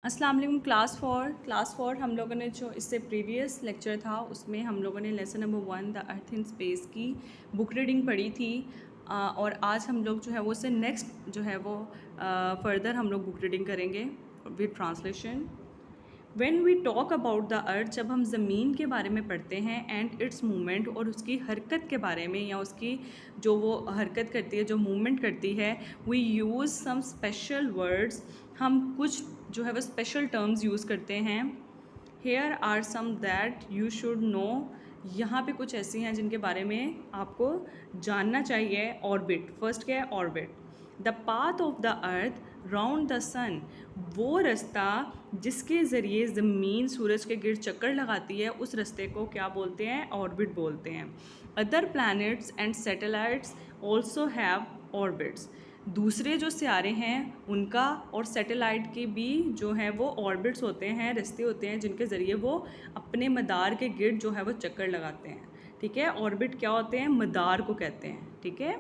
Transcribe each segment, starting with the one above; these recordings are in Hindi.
अस्सलाम वालेकुम क्लास फोर हम लोगों ने जो इससे प्रीवियस लेक्चर था उसमें हम लोगों ने lesson number 1 the earth in space की बुक रीडिंग पढ़ी थी। और आज हम लोग जो है वो उससे नेक्स्ट जो है वो फर्दर हम लोग बुक रीडिंग करेंगे with translation. When we talk about the earth, जब हम ज़मीन के बारे में पढ़ते हैं एंड इट्स मूवमेंट और उसकी हरकत के बारे में या उसकी जो वो हरकत करती है, जो मूवमेंट करती है, we use some special words, हम कुछ जो है वो स्पेशल टर्म्स यूज़ करते हैं। Here are some that you should know, यहाँ पे कुछ ऐसी हैं जिनके बारे में आपको जानना चाहिए। ऑर्बिट, फर्स्ट क्या है? Orbit. The path of the earth round the sun, वो रास्ता जिसके ज़रिए ज़मीन सूरज के गिर्द चक्कर लगाती है, उस रास्ते को क्या बोलते हैं? ऑर्बिट बोलते हैं। Other planets and satellites also have orbits, दूसरे जो सियारे हैं उनका और सैटेलाइट के भी जो है वो ऑर्बिट्स होते हैं, रास्ते होते हैं जिनके ज़रिए वो अपने मदार के गिर्द जो है वो चक्कर लगाते हैं। ठीक है, ऑर्बिट क्या होते हैं? मदार को कहते हैं। ठीक है,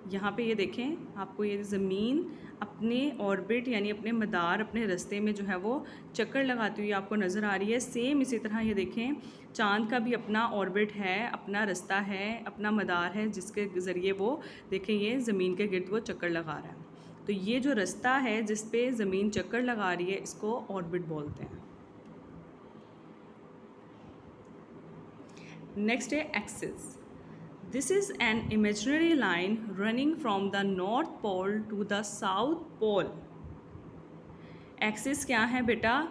यहाँ पे ये देखें, आपको ये ज़मीन अपने ऑर्बिट यानी अपने मदार, अपने रास्ते में जो है वो चक्कर लगाती हुई आपको नज़र आ रही है। सेम इसी तरह ये देखें, चाँद का भी अपना ऑर्बिट है, अपना रास्ता है, अपना मदार है, जिसके ज़रिए वो देखें ये ज़मीन के गिर्द वो चक्कर लगा रहा है। तो ये जो रास्ता है जिस पे ज़मीन चक्कर लगा रही है, इसको ऑर्बिट बोलते हैं। नेक्स्ट है axis. This is an imaginary line running from the North Pole to the South Pole. Axis क्या है बेटा?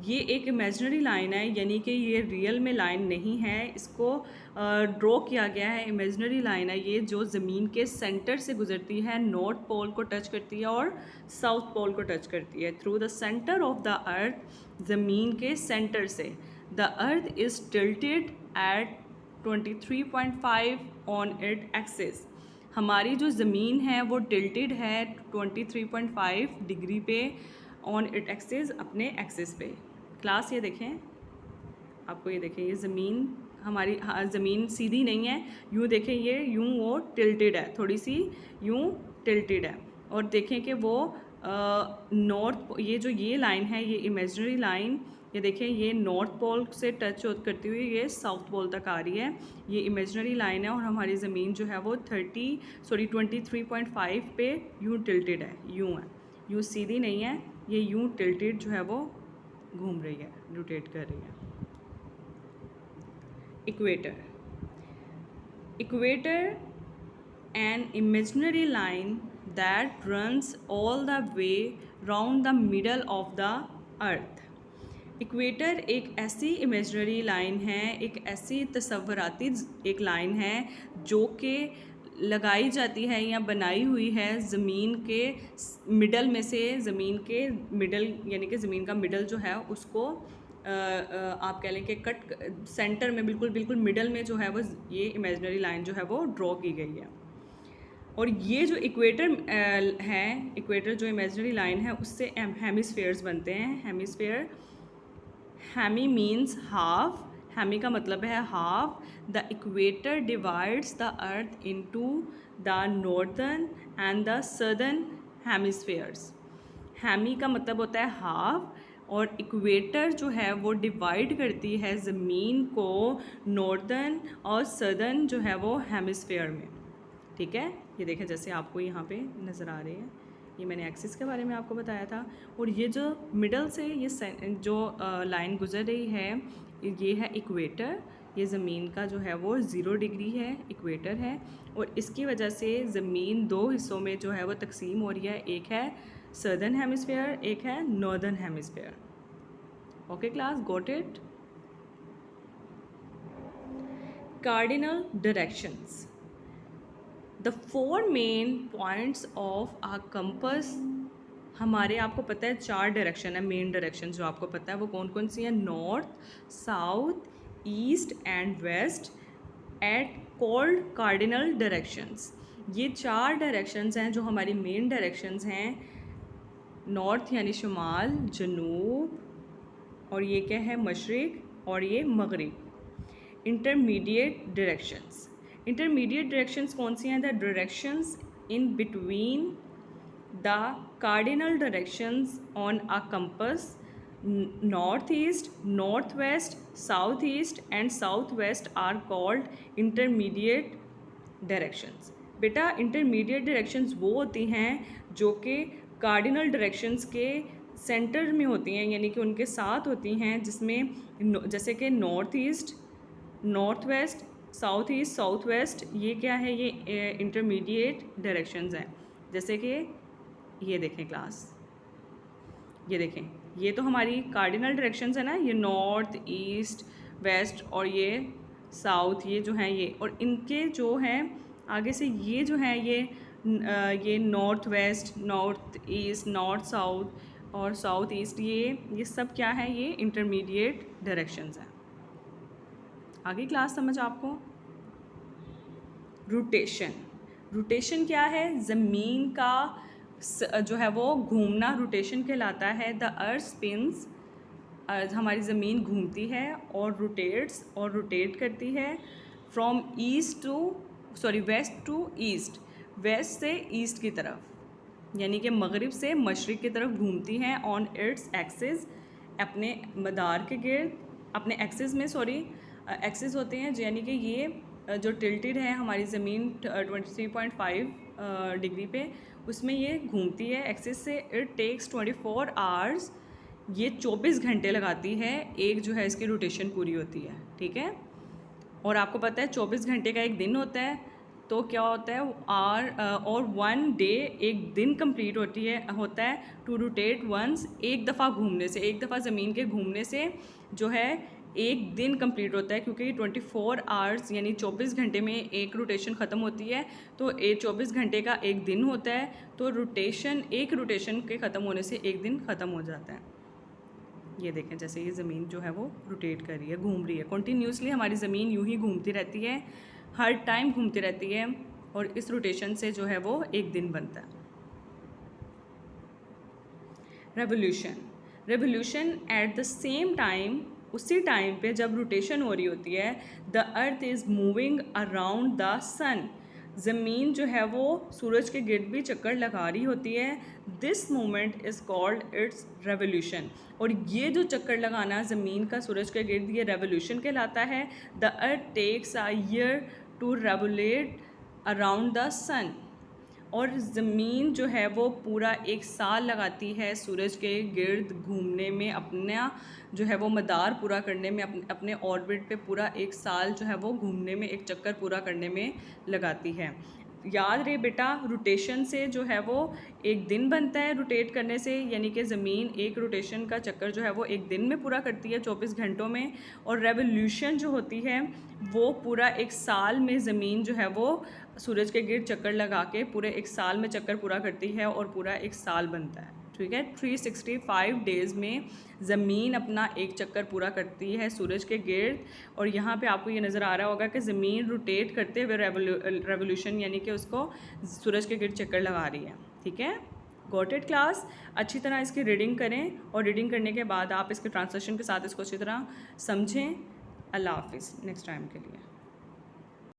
ये एक इमेजिनरी लाइन है, यानी कि ये रियल में लाइन नहीं है, इसको ड्रॉ किया गया है। इमेजिनरी लाइन है ये, जो ज़मीन के सेंटर से गुजरती है, नॉर्थ पोल को टच करती है और साउथ पोल को टच करती है। Through the centre of the earth, ज़मीन के सेंटर से। The earth is tilted at 23.5 on it axis, हमारी जो ज़मीन है वो टिल्टेड है 23.5 डिग्री पे ऑन इट एक्सिस, अपने एक्सिस पे। क्लास ये देखें, आपको ये देखें, ये ज़मीन हमारी ज़मीन सीधी नहीं है, यूँ देखें, ये यूँ वो टिल्टेड है, थोड़ी सी यूँ टिल्टेड है। और देखें कि वो नॉर्थ, ये जो ये लाइन है, ये इमेजिनरी लाइन, ये देखें, ये नॉर्थ पोल से टच करती हुई ये साउथ पोल तक आ रही है। ये इमेजिनरी लाइन है और हमारी ज़मीन जो है वो 23.5 पे यूँ टिल्टेड है, यूँ है, यूँ सीधी नहीं है, ये यूँ टिल्टेड जो है वो घूम रही है, रोटेट कर रही है। Equator. Equator an imaginary line that runs all the way round the middle of the earth. Equator एक ऐसी इमेजनरी लाइन है, एक ऐसी तसव्वुराती एक लाइन है जो कि लगाई जाती है या बनाई हुई है ज़मीन के मिडल में से। ज़मीन के मिडल यानी कि ज़मीन का मिडल जो है उसको आप कह लें कि कट सेंटर में, बिल्कुल मिडल में जो है वो ये इमेजनरी लाइन जो है वो ड्रॉ की गई है। और ये जो इक्वेटर है, इक्वेटर जो इमेजिनरी लाइन है, उससे हेमिस्फेयर्स बनते हैं। Hemisphere, hemi means half, hemi का मतलब है half. The equator divides the earth into the northern and the southern hemispheres. Hemi का मतलब होता है हाफ, और इक्वेटर जो है वो डिवाइड करती है ज़मीन को नॉर्दर्न और सदर्न जो है वो हेमिस्फेयर में। ठीक है, ये देखें जैसे आपको यहाँ पे नज़र आ रही है, ये मैंने एक्सिस के बारे में आपको बताया था। और ये जो मिडल से ये जो लाइन गुजर रही है, ये है इक्वेटर। ये ज़मीन का जो है वो 0 डिग्री है, इक्वेटर है, और इसकी वजह से ज़मीन दो हिस्सों में जो है वो तकसीम हो रही है। एक है सदर्न हेमिस्फेयर, एक है northern hemisphere. Okay class, got it? Cardinal directions. The 4 main points of a compass, हमारे आपको पता है 4 डायरेक्शन है, मेन डायरेक्शन जो आपको पता है वो कौन कौन सी हैं? North, south, east and west, are called cardinal directions. ये 4 डायरेक्शंस हैं जो हमारी मेन डायरेक्शंस हैं। नॉर्थ यानी शुमाल, जनूब, और ये क्या है? मशरिक, और ये मगरिब। इंटरमीडिएट डायरेक्शंस, इंटरमीडिएट डायरेक्शंस कौन सी हैं? The directions in between the cardinal directions on a compass, north east, north west, south east and south west are called intermediate directions. बेटा इंटरमीडिएट डायरेक्शंस वो होती हैं जो कि कार्डिनल डायरेक्शंस के सेंटर में होती हैं, यानी कि उनके साथ होती हैं, जिसमें जैसे कि north east, north west, south east, south west, ये क्या है, ये इंटरमीडिएट डायरेक्शंस हैं। जैसे कि ये देखें क्लास, ये देखें, ये तो हमारी कार्डिनल डायरेक्शंस है ना, ये नॉर्थ, ईस्ट, वेस्ट और ये साउथ, ये जो हैं ये, और इनके जो हैं आगे से ये जो हैं ये north west, north east, north south और साउथ ईस्ट, ये सब क्या है, ये इंटरमीडिएट डायरेक्शंस हैं। आगे क्लास समझ आपको। रोटेशन, रोटेशन क्या है, ज़मीन का जो है वो घूमना रोटेशन कहलाता है। द अर्थ स्पिन्स, हमारी ज़मीन घूमती है और रोटेट्स और रोटेट करती है from west to east, west से ईस्ट की तरफ, यानी कि मगरिब से मशरिक़ की तरफ घूमती हैं ऑन इट्स एक्सिस, अपने मदार के गिर्द, अपने एक्सिस में एक्सिस होते हैं, यानी कि ये जो टिल्टेड है हमारी ज़मीन 23.5 डिग्री पे, उसमें ये घूमती है एक्सिस से। इट टेक्स 24 आवर्स, ये 24 घंटे लगाती है, एक जो है इसकी रोटेशन पूरी होती है, ठीक है। और आपको पता है 24 घंटे का एक दिन होता है, तो क्या होता है और 1 डे, एक दिन कंप्लीट होता है टू रोटेट वंस, एक दफ़ा घूमने से, एक दफ़ा ज़मीन के घूमने से जो है एक दिन कंप्लीट होता है, क्योंकि 24 आवर्स यानी 24 घंटे में एक रोटेशन ख़त्म होती है, तो 24 घंटे का एक दिन होता है, तो एक रोटेशन के ख़त्म होने से एक दिन ख़त्म हो जाता है। ये देखें, जैसे ये ज़मीन जो है वो रोटेट कर रही है, घूम रही है कंटिन्यूसली, हमारी ज़मीन यूं ही घूमती रहती है, हर टाइम घूमती रहती है, और इस रोटेशन से जो है वो एक दिन बनता है। Revolution at the same time, उसी टाइम पे जब रोटेशन हो रही होती है, the earth is moving around the sun, ज़मीन जो है वो सूरज के गिर्द भी चक्कर लगा रही होती है। This moment is called its revolution, और ये जो चक्कर लगाना ज़मीन का सूरज के गिर्द, ये रेवोल्यूशन कहलाता है। The earth takes a year to revolute around the sun, और ज़मीन जो है वो पूरा एक साल लगाती है सूरज के गिर्द घूमने में, अपना जो है वो मदार पूरा करने में, अपने ऑर्बिट पे पूरा एक साल जो है वो घूमने में, एक चक्कर पूरा करने में लगाती है। याद रहे बेटा, रोटेशन से जो है वो एक दिन बनता है रोटेट करने से, यानी कि ज़मीन एक रोटेशन का चक्कर जो है वो एक दिन में पूरा करती है 24 घंटों में, और रेवोल्यूशन जो होती है वो पूरा एक साल में ज़मीन जो है वो सूरज के गिर्द चक्कर लगा के पूरे एक साल में चक्कर पूरा करती है, और पूरा एक साल बनता है, ठीक है। 365 डेज़ में ज़मीन अपना एक चक्कर पूरा करती है सूरज के गिर्द, और यहाँ पे आपको ये नज़र आ रहा होगा कि ज़मीन रोटेट करते हुए रेवोल्यूशन यानी कि उसको सूरज के गिर्द चक्कर लगा रही है, ठीक है। Got it class. अच्छी तरह इसकी रीडिंग करें, और रीडिंग करने के बाद आप इसके ट्रांसलेशन के साथ इसको अच्छी तरह समझें। अल्लाह हाफिज़, नेक्स्ट टाइम के लिए।